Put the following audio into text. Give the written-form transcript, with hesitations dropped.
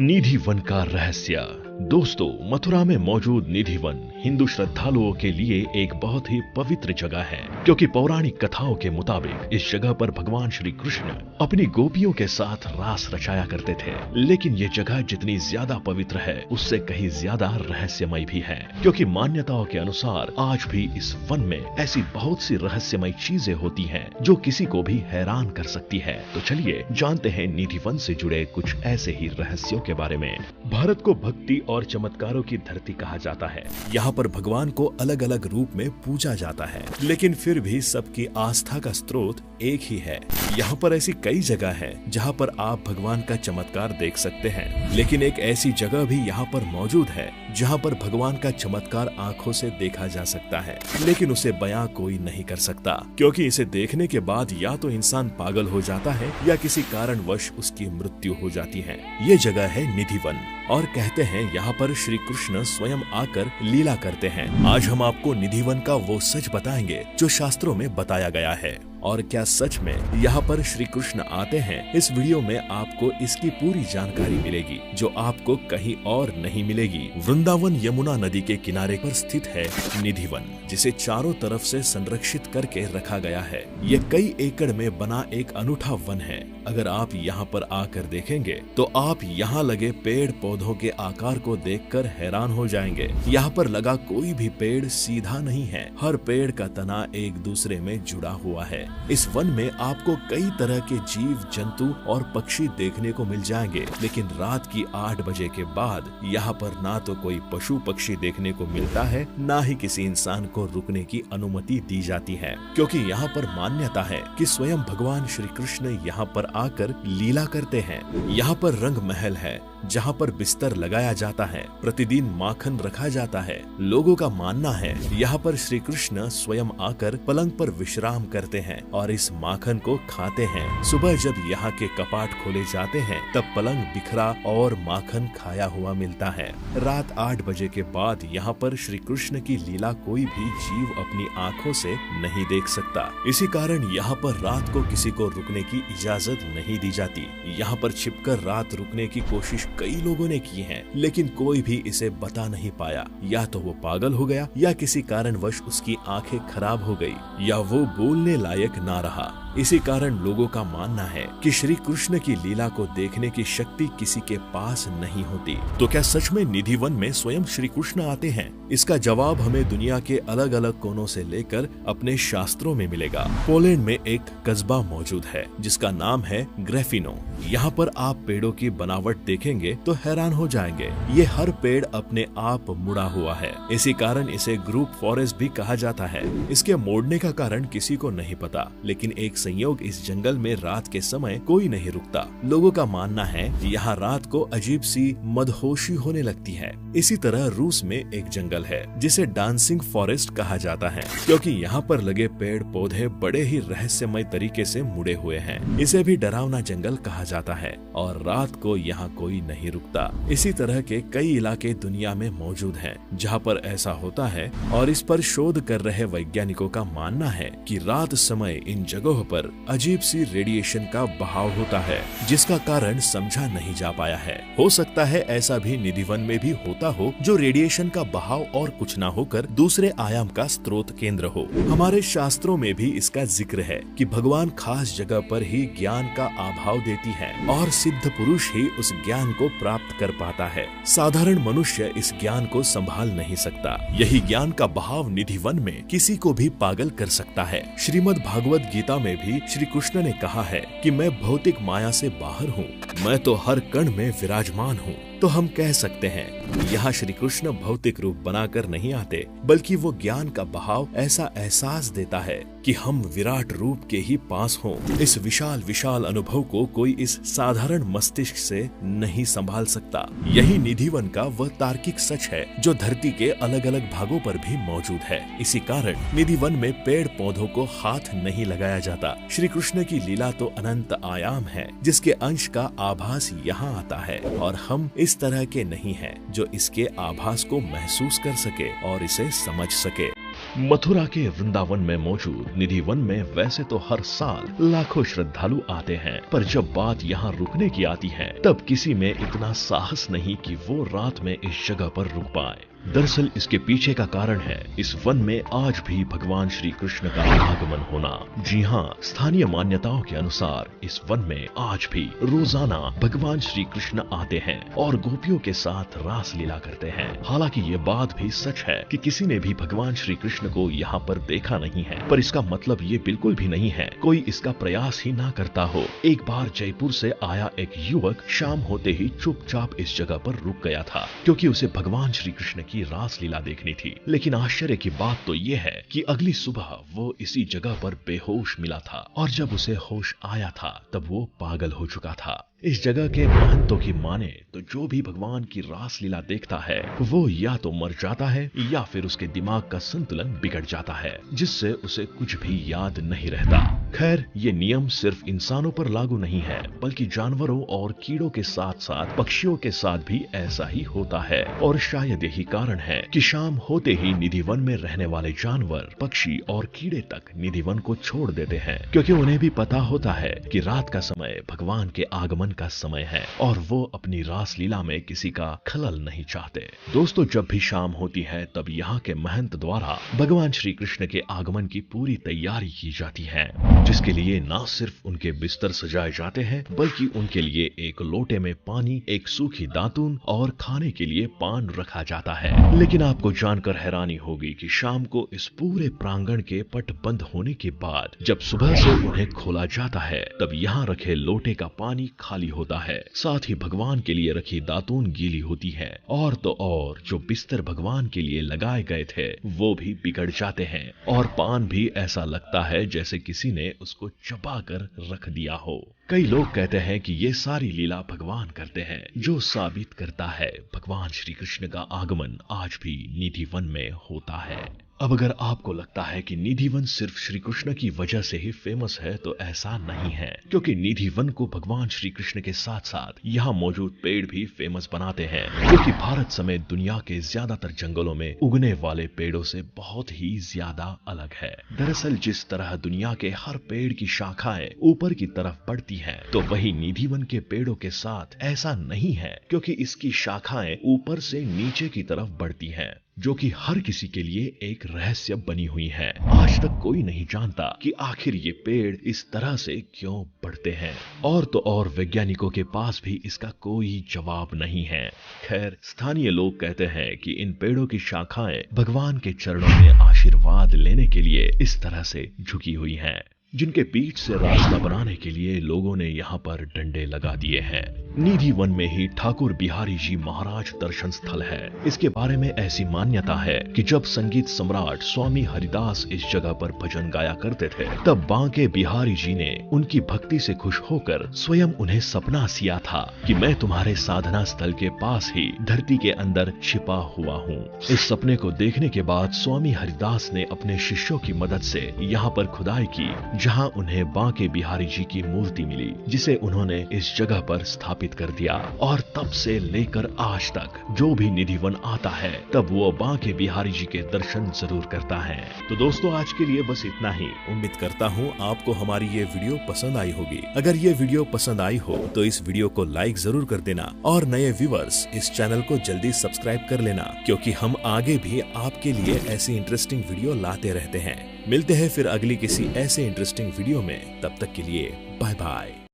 निधि one का रहस्य। दोस्तों, मथुरा में मौजूद निधि वन हिंदू श्रद्धालुओं के लिए एक बहुत ही पवित्र जगह है, क्योंकि पौराणिक कथाओं के मुताबिक इस जगह पर भगवान श्री कृष्ण अपनी गोपियों के साथ रास रचाया करते थे। लेकिन ये जगह जितनी ज्यादा पवित्र है, उससे कहीं ज्यादा रहस्यमय भी है, क्योंकि मान्यताओं के अनुसार आज भी इस वन में ऐसी बहुत सी रहस्यमय चीजें होती हैं जो किसी को भी हैरान कर सकती है। तो चलिए जानते हैं निधि वन से जुड़े कुछ ऐसे ही रहस्यों के बारे में। भारत को भक्ति और चमत्कारों की धरती कहा जाता है। यहाँ पर भगवान को अलग अलग रूप में पूजा जाता है, लेकिन फिर भी सबकी आस्था का स्रोत एक ही है। यहाँ पर ऐसी कई जगह है जहाँ पर आप भगवान का चमत्कार देख सकते हैं, लेकिन एक ऐसी जगह भी यहाँ पर मौजूद है जहाँ पर भगवान का चमत्कार आंखों से देखा जा सकता है, लेकिन उसे बयां कोई नहीं कर सकता, क्योंकि इसे देखने के बाद या तो इंसान पागल हो जाता है या किसी कारणवश उसकी मृत्यु हो जाती है। ये जगह है निधि वन, और कहते हैं यहाँ पर श्री कृष्ण स्वयं आकर लीला करते हैं। आज हम आपको निधि वन का वो सच बताएंगे जो शास्त्रों में बताया गया है। और क्या सच में यहाँ पर श्री कृष्ण आते हैं? इस वीडियो में आपको इसकी पूरी जानकारी मिलेगी, जो आपको कहीं और नहीं मिलेगी। वृंदावन यमुना नदी के किनारे पर स्थित है निधि वन, जिसे चारों तरफ से संरक्षित करके रखा गया है। ये कई एकड़ में बना एक अनूठा वन है। अगर आप यहाँ पर आकर देखेंगे तो आप यहाँ लगे पेड़ पौधों के आकार को देखकर हैरान हो जाएंगे। यहाँ पर लगा कोई भी पेड़ सीधा नहीं है, हर पेड़ का तना एक दूसरे में जुड़ा हुआ है। इस वन में आपको कई तरह के जीव जंतु और पक्षी देखने को मिल जाएंगे, लेकिन रात की 8 बजे के बाद यहाँ पर ना तो कोई पशु पक्षी देखने को मिलता है, ना ही किसी इंसान को रुकने की अनुमति दी जाती है, क्योंकि यहाँ पर मान्यता है कि स्वयं भगवान श्री कृष्ण यहाँ पर आकर लीला करते हैं। यहाँ पर रंग महल है जहाँ पर बिस्तर लगाया जाता है, प्रतिदिन माखन रखा जाता है। लोगों का मानना है यहाँ पर श्री कृष्ण स्वयं आकर पलंग पर विश्राम करते हैं और इस माखन को खाते हैं। सुबह जब यहाँ के कपाट खोले जाते हैं तब पलंग बिखरा और माखन खाया हुआ मिलता है। रात 8 बजे के बाद यहाँ पर श्री कृष्ण की लीला कोई भी जीव अपनी आँखों से नहीं देख सकता। इसी कारण यहाँ पर रात को किसी को रुकने की इजाजत नहीं दी जाती। यहाँ पर छिपकर रात रुकने की कोशिश कई लोगों ने की है, लेकिन कोई भी इसे बता नहीं पाया। या तो वो पागल हो गया, या किसी कारणवश उसकी आंखें खराब हो गई, या वो बोलने लायक ना रहा। इसी कारण लोगों का मानना है कि श्री कृष्ण की लीला को देखने की शक्ति किसी के पास नहीं होती। तो क्या सच में निधि वन में स्वयं श्री कृष्ण आते हैं? इसका जवाब हमें दुनिया के अलग अलग कोनों से लेकर अपने शास्त्रों में मिलेगा। पोलैंड में एक कस्बा मौजूद है जिसका नाम है ग्रेफिनो। यहाँ पर आप पेड़ों की बनावट देखेंगे तो हैरान हो जाएंगे। ये हर पेड़ अपने आप मुड़ा हुआ है, इसी कारण इसे ग्रुप फॉरेस्ट भी कहा जाता है। इसके मोड़ने का कारण किसी को नहीं पता, लेकिन एक संयोग इस जंगल में रात के समय कोई नहीं रुकता। लोगों का मानना है यहाँ रात को अजीब सी मदहोशी होने लगती है। इसी तरह रूस में एक जंगल है जिसे डांसिंग फॉरेस्ट कहा जाता है, क्योंकि यहाँ पर लगे पेड़ पौधे बड़े ही रहस्यमय तरीके से मुड़े हुए हैं। इसे भी डरावना जंगल कहा जाता है और रात को यहाँ कोई नहीं रुकता। इसी तरह के कई इलाके दुनिया में मौजूद हैं जहाँ पर ऐसा होता है, और इस पर शोध कर रहे वैज्ञानिकों का मानना है कि रात समय इन जगहों पर अजीब सी रेडिएशन का बहाव होता है, जिसका कारण समझा नहीं जा पाया है। हो सकता है ऐसा भी निधि वन में भी होता हो, जो रेडिएशन का बहाव और कुछ ना होकर दूसरे आयाम का स्रोत केंद्र हो। हमारे शास्त्रों में भी इसका जिक्र है कि भगवान खास जगह पर ही ज्ञान का आभाव देती है और सिद्ध पुरुष ही उस ज्ञान को प्राप्त कर पाता है। साधारण मनुष्य इस ज्ञान को संभाल नहीं सकता। यही ज्ञान का बहाव निधि वन में किसी को भी पागल कर सकता है। श्रीमद् भागवत गीता में भी श्री कृष्ण ने कहा है कि मैं भौतिक माया से बाहर हूँ, मैं तो हर कण में विराजमान हूँ। तो हम कह सकते हैं यहाँ श्री कृष्ण भौतिक रूप बनाकर नहीं आते, बल्कि वो ज्ञान का बहाव ऐसा एहसास देता है कि हम विराट रूप के ही पास हों। इस विशाल विशाल अनुभव को कोई इस साधारण मस्तिष्क से नहीं संभाल सकता। यही निधि वन का वह तार्किक सच है जो धरती के अलग अलग भागों पर भी मौजूद है। इसी कारण निधि वन में पेड़ पौधों को हाथ नहीं लगाया जाता। श्री कृष्ण की लीला तो अनंत आयाम है, जिसके अंश का आभास यहाँ आता है, और हम इस तरह के नहीं हैं जो इसके आभास को महसूस कर सके और इसे समझ सके। मथुरा के वृंदावन में मौजूद निधि वन में वैसे तो हर साल लाखों श्रद्धालु आते हैं, पर जब बात यहाँ रुकने की आती है तब किसी में इतना साहस नहीं कि वो रात में इस जगह पर रुक पाए। दरअसल इसके पीछे का कारण है इस वन में आज भी भगवान श्री कृष्ण का आगमन होना। जी हाँ, स्थानीय मान्यताओं के अनुसार इस वन में आज भी रोजाना भगवान श्री कृष्ण आते हैं और गोपियों के साथ रास लीला करते हैं। हालांकि ये बात भी सच है कि किसी ने भी भगवान श्री कृष्ण को यहाँ पर देखा नहीं है, पर इसका मतलब ये बिल्कुल भी नहीं है कोई इसका प्रयास ही ना करता हो। एक बार जयपुर से आया एक युवक शाम होते ही चुपचाप इस जगह पर रुक गया था, क्योंकि उसे भगवान श्री कृष्ण की रास लीला देखनी थी। लेकिन आश्चर्य की बात तो ये है कि अगली सुबह वो इसी जगह पर बेहोश मिला था और जब उसे होश आया था तब वो पागल हो चुका था। इस जगह के महंतों की माने तो जो भी भगवान की रास लीला देखता है वो या तो मर जाता है या फिर उसके दिमाग का संतुलन बिगड़ जाता है, जिससे उसे कुछ भी याद नहीं रहता। खैर, ये नियम सिर्फ इंसानों पर लागू नहीं है, बल्कि जानवरों और कीड़ों के साथ साथ पक्षियों के साथ भी ऐसा ही होता है। और शायद यही कारण है कि शाम होते ही निधि वन में रहने वाले जानवर, पक्षी और कीड़े तक निधि वन को छोड़ देते हैं, क्योंकि उन्हें भी पता होता है कि रात का समय भगवान के आगमन का समय है और वो अपनी रास लीला में किसी का खलल नहीं चाहते। दोस्तों, जब भी शाम होती है तब यहाँ के महंत द्वारा भगवान श्री कृष्ण के आगमन की पूरी तैयारी की जाती है, जिसके लिए न सिर्फ उनके बिस्तर सजाए जाते हैं बल्कि उनके लिए एक लोटे में पानी, एक सूखी दातून और खाने के लिए पान रखा जाता है। लेकिन आपको जानकर हैरानी होगी कि शाम को इस पूरे प्रांगण के पट बंद होने के बाद जब सुबह से उन्हें खोला जाता है तब यहाँ रखे लोटे का पानी खाली होता है, साथ ही भगवान के लिए रखी दातून गीली होती है और तो और जो बिस्तर भगवान के लिए लगाए गए थे वो भी बिगड़ जाते हैं और पान भी ऐसा लगता है जैसे किसी ने उसको चबा कर रख दिया हो। कई लोग कहते हैं कि ये सारी लीला भगवान करते हैं, जो साबित करता है भगवान श्री कृष्ण का आगमन आज भी निधि वन में होता है। अब अगर आपको लगता है कि निधि वन सिर्फ श्री कृष्ण की वजह से ही फेमस है तो ऐसा नहीं है, क्योंकि निधि वन को भगवान श्री कृष्ण के साथ साथ यहाँ मौजूद पेड़ भी फेमस बनाते हैं, जो कि भारत समेत दुनिया के ज्यादातर जंगलों में उगने वाले पेड़ों से बहुत ही ज्यादा अलग है। दरअसल जिस तरह दुनिया के हर पेड़ की शाखाएं ऊपर की तरफ बढ़ती हैं, तो वही निधि वन के पेड़ों के साथ ऐसा नहीं है, क्योंकि इसकी शाखाएं ऊपर से नीचे की तरफ बढ़ती हैं, जो कि हर किसी के लिए एक रहस्य बनी हुई है। आज तक कोई नहीं जानता कि आखिर ये पेड़ इस तरह से क्यों बढ़ते हैं, और तो और वैज्ञानिकों के पास भी इसका कोई जवाब नहीं है। खैर, स्थानीय लोग कहते हैं कि इन पेड़ों की शाखाएं भगवान के चरणों में आशीर्वाद लेने के लिए इस तरह से झुकी हुई हैं, जिनके बीच से रास्ता बनाने के लिए लोगों ने यहाँ पर डंडे लगा दिए हैं। निधि वन में ही ठाकुर बिहारी जी महाराज दर्शन स्थल है। इसके बारे में ऐसी मान्यता है कि जब संगीत सम्राट स्वामी हरिदास इस जगह पर भजन गाया करते थे, तब बांके बिहारी जी ने उनकी भक्ति से खुश होकर स्वयं उन्हें सपना सिया था कि मैं तुम्हारे साधना स्थल के पास ही धरती के अंदर छिपा हुआ हूँ। इस सपने को देखने के बाद स्वामी हरिदास ने अपने शिष्यों की मदद से यहाँ पर खुदाई की, जहां उन्हें बांके बिहारी जी की मूर्ति मिली, जिसे उन्होंने इस जगह पर स्थापित कर दिया। और तब से लेकर आज तक जो भी निधि वन आता है तब वो बांके बिहारी जी के दर्शन जरूर करता है। तो दोस्तों, आज के लिए बस इतना ही। उम्मीद करता हूँ आपको हमारी ये वीडियो पसंद आई होगी। अगर ये वीडियो पसंद आई हो तो इस वीडियो को लाइक जरूर कर देना और नए व्यूअर्स इस चैनल को जल्दी सब्सक्राइब कर लेना, क्योंकि हम आगे भी आपके लिए ऐसी इंटरेस्टिंग वीडियो लाते रहते हैं। मिलते हैं फिर अगली किसी ऐसे इंटरेस्टिंग वीडियो में। तब तक के लिए बाय बाय।